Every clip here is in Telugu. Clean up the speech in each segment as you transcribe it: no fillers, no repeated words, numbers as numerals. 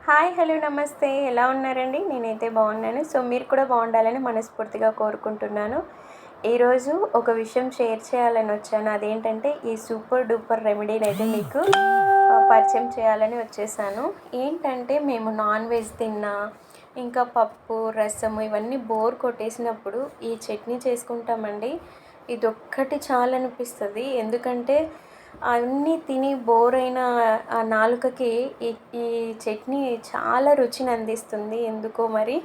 హాయ్ హలో నమస్తే ఎలా ఉన్నారండి? నేనైతే బాగున్నాను. సో మీరు కూడా బాగుండాలని మనస్ఫూర్తిగా కోరుకుంటున్నాను. ఈరోజు ఒక విషయం షేర్ చేయాలని వచ్చాను. అదేంటంటే ఈ సూపర్ డూపర్ రెమెడీని అయితే మీకు పరిచయం చేయాలని వచ్చేసాను. ఏంటంటే మేము నాన్ వెజ్ తిన్నా, ఇంకా పప్పు రసము ఇవన్నీ బోర్ కొట్టేసినప్పుడు ఈ చట్నీ చేసుకుంటామండి. ఇదొక్కటి చాలనిపిస్తుంది. ఎందుకంటే అన్నీ తిని బోర్ అయిన ఆ నాలుకకి ఈ ఈ చట్నీ చాలా రుచిని అందిస్తుంది. ఎందుకో మరి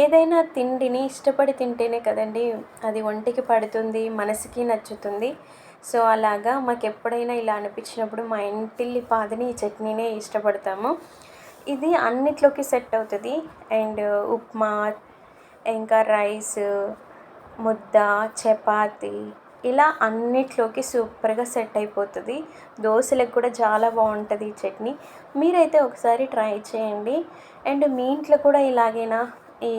ఏదైనా తిండిని ఇష్టపడి తింటేనే కదండి అది ఒంటికి పడుతుంది, మనసుకి నచ్చుతుంది. సో అలాగా మాకు ఎప్పుడైనా ఇలా అనిపించినప్పుడు మా ఇంటిల్లిపాదిని ఈ చట్నీనే ఇష్టపడతాము. ఇది అన్నిట్లోకి సెట్ అవుతుంది. అండ్ ఉప్మా, ఇంకా రైస్, ముద్ద, చపాతీ ఇలా అన్నిట్లోకి సూపర్గా సెట్ అయిపోతుంది. దోశలకు కూడా చాలా బాగుంటుంది ఈ చట్నీ. మీరైతే ఒకసారి ట్రై చేయండి. అండ్ మీ ఇంట్లో కూడా ఇలాగేనా ఈ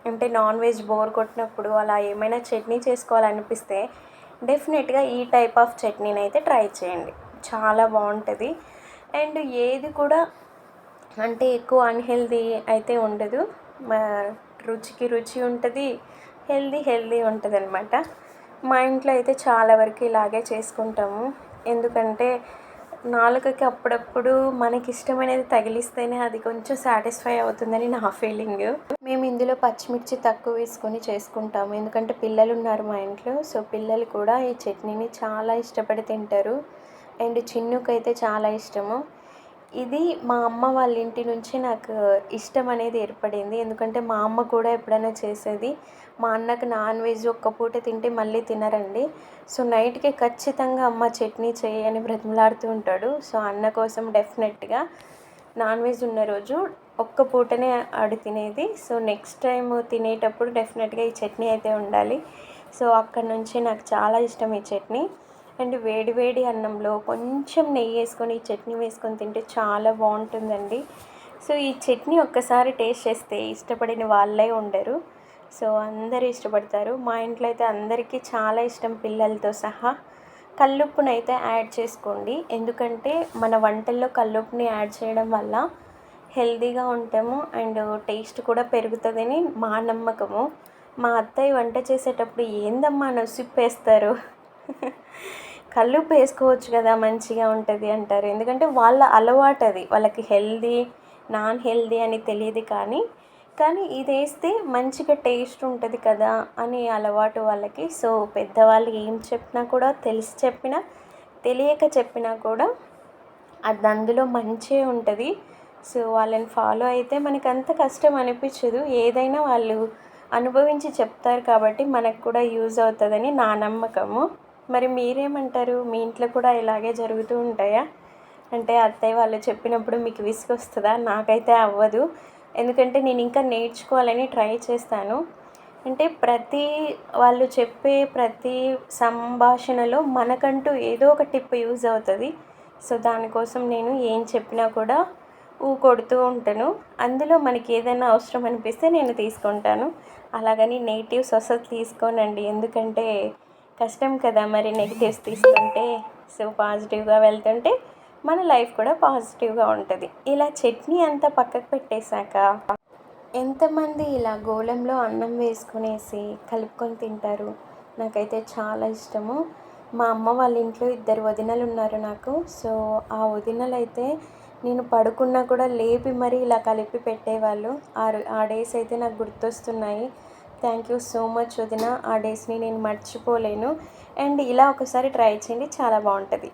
అంటే నాన్ వెజ్ బోర్ కొట్టినప్పుడు అలా ఏమైనా చట్నీ చేసుకోవాలనిపిస్తే డెఫినెట్గా ఈ టైప్ ఆఫ్ చట్నీని అయితే ట్రై చేయండి. చాలా బాగుంటుంది. అండ్ ఏది కూడా అంటే ఎక్కువ అన్హెల్దీ అయితే ఉండదు. రుచికి రుచి ఉంటుంది, హెల్దీ ఉంటుంది అనమాట. మా ఇంట్లో అయితే చాలా వరకు ఇలాగే చేసుకుంటాము. ఎందుకంటే నాలుకకి అప్పుడప్పుడు మనకి ఇష్టమైనది తగిలిస్తేనే అది కొంచెం సాటిస్ఫై అవుతుందని నా ఫీలింగ్. మేము ఇందులో పచ్చిమిర్చి తక్కువ వేసుకొని చేసుకుంటాము. ఎందుకంటే పిల్లలు ఉన్నారు మా ఇంట్లో. సో పిల్లలు కూడా ఈ చట్నీని చాలా ఇష్టపడి తింటారు. అండ్ చిన్నుకైతే చాలా ఇష్టము. ఇది మా అమ్మ వాళ్ళ ఇంటి నుంచి నాకు ఇష్టం అనేది ఏర్పడింది. ఎందుకంటే మా అమ్మ కూడా ఎప్పుడైనా చేసేది. మా అన్నకు నాన్ వెజ్ ఒక్క పూట తింటే మళ్ళీ తినరండి. సో నైట్కి ఖచ్చితంగా అమ్మ చట్నీ చేయి అని బ్రతిమలాడుతూ ఉంటాడు. సో అన్న కోసం డెఫినెట్గా నాన్ వెజ్ ఉన్న రోజు ఒక్క పూటనే ఆడు తినేది. సో నెక్స్ట్ టైం తినేటప్పుడు డెఫినెట్గా ఈ చట్నీ అయితే ఉండాలి. సో అక్కడి నుంచి నాకు చాలా ఇష్టం ఈ చట్నీ. అండ్ వేడి వేడి అన్నంలో కొంచెం నెయ్యి వేసుకొని ఈ చట్నీ వేసుకొని తింటే చాలా బాగుంటుందండి. సో ఈ చట్నీ ఒక్కసారి టేస్ట్ చేస్తే ఇష్టపడిన వాళ్ళే ఉండరు. సో అందరూ ఇష్టపడతారు. మా ఇంట్లో అయితే అందరికీ చాలా ఇష్టం, పిల్లలతో సహా. కల్లుప్పుని అయితే యాడ్ చేసుకోండి. ఎందుకంటే మన వంటల్లో కల్లుప్పుని యాడ్ చేయడం వల్ల హెల్తీగా ఉంటాము అండ్ టేస్ట్ కూడా పెరుగుతుందని మా నమ్మకము. మా అత్తయ్య వంట చేసేటప్పుడు ఏందమ్మా నొసిప్పేస్తారు, కల్లుప్పు వేసుకోవచ్చు కదా మంచిగా ఉంటుంది అంటారు. ఎందుకంటే వాళ్ళ అలవాటు అది, వాళ్ళకి హెల్దీ నాన్ హెల్దీ అని తెలియదు కానీ ఇది వేస్తే మంచిగా టేస్ట్ ఉంటుంది కదా అని అలవాటు వాళ్ళకి. సో పెద్దవాళ్ళు ఏం చెప్పినా కూడా, తెలిసి చెప్పినా తెలియక చెప్పినా కూడా అది అందులో మంచే ఉంటుంది. సో వాళ్ళని ఫాలో అయితే మనకు అంత కష్టం అనిపించదు. ఏదైనా వాళ్ళు అనుభవించి చెప్తారు కాబట్టి మనకు కూడా యూజ్ అవుతుందని నా నమ్మకము. మరి మీరేమంటారు? మీ ఇంట్లో కూడా ఇలాగే జరుగుతూ ఉంటాయా? అంటే అత్తయ్య వాళ్ళు చెప్పినప్పుడు మీకు విసుగొస్తుందా? నాకైతే అవ్వదు. ఎందుకంటే నేను ఇంకా నేర్చుకోవాలని ట్రై చేస్తాను. అంటే వాళ్ళు చెప్పే ప్రతి సంభాషణలో మనకంటూ ఏదో ఒక టిప్ యూజ్ అవుతుంది. సో దానికోసం నేను ఏం చెప్పినా కూడా కొడుతూ ఉంటాను. అందులో మనకి ఏదైనా అవసరం అనిపిస్తే నేను తీసుకుంటాను. అలాగని నెగిటివ్స్ అసలు తీసుకోనండి. ఎందుకంటే కష్టం కదా మరి నెగిటివ్స్ తీసుకుంటే. సో పాజిటివ్గా వెళ్తుంటే మన లైఫ్ కూడా పాజిటివ్గా ఉంటుంది. ఇలా చట్నీ అంతా పక్కకు పెట్టేశాక ఎంతమంది ఇలా గోళంలో అన్నం వేసుకునేసి కలుపుకొని తింటారు? నాకైతే చాలా ఇష్టము. మా అమ్మ వాళ్ళ ఇంట్లో 2 వదినలు ఉన్నారు నాకు. సో ఆ వదినలు అయితే నేను పడుకున్నా కూడా లేపి మరీ ఇలా కలిపి పెట్టేవాళ్ళు. ఆ డేస్ అయితే నాకు గుర్తొస్తున్నాయి. థ్యాంక్ యూ సో మచ్ వదిన. ఆ డేస్ని నేను మర్చిపోలేను. అండ్ ఇలా ఒకసారి ట్రై చేయండి, చాలా బాగుంటుంది.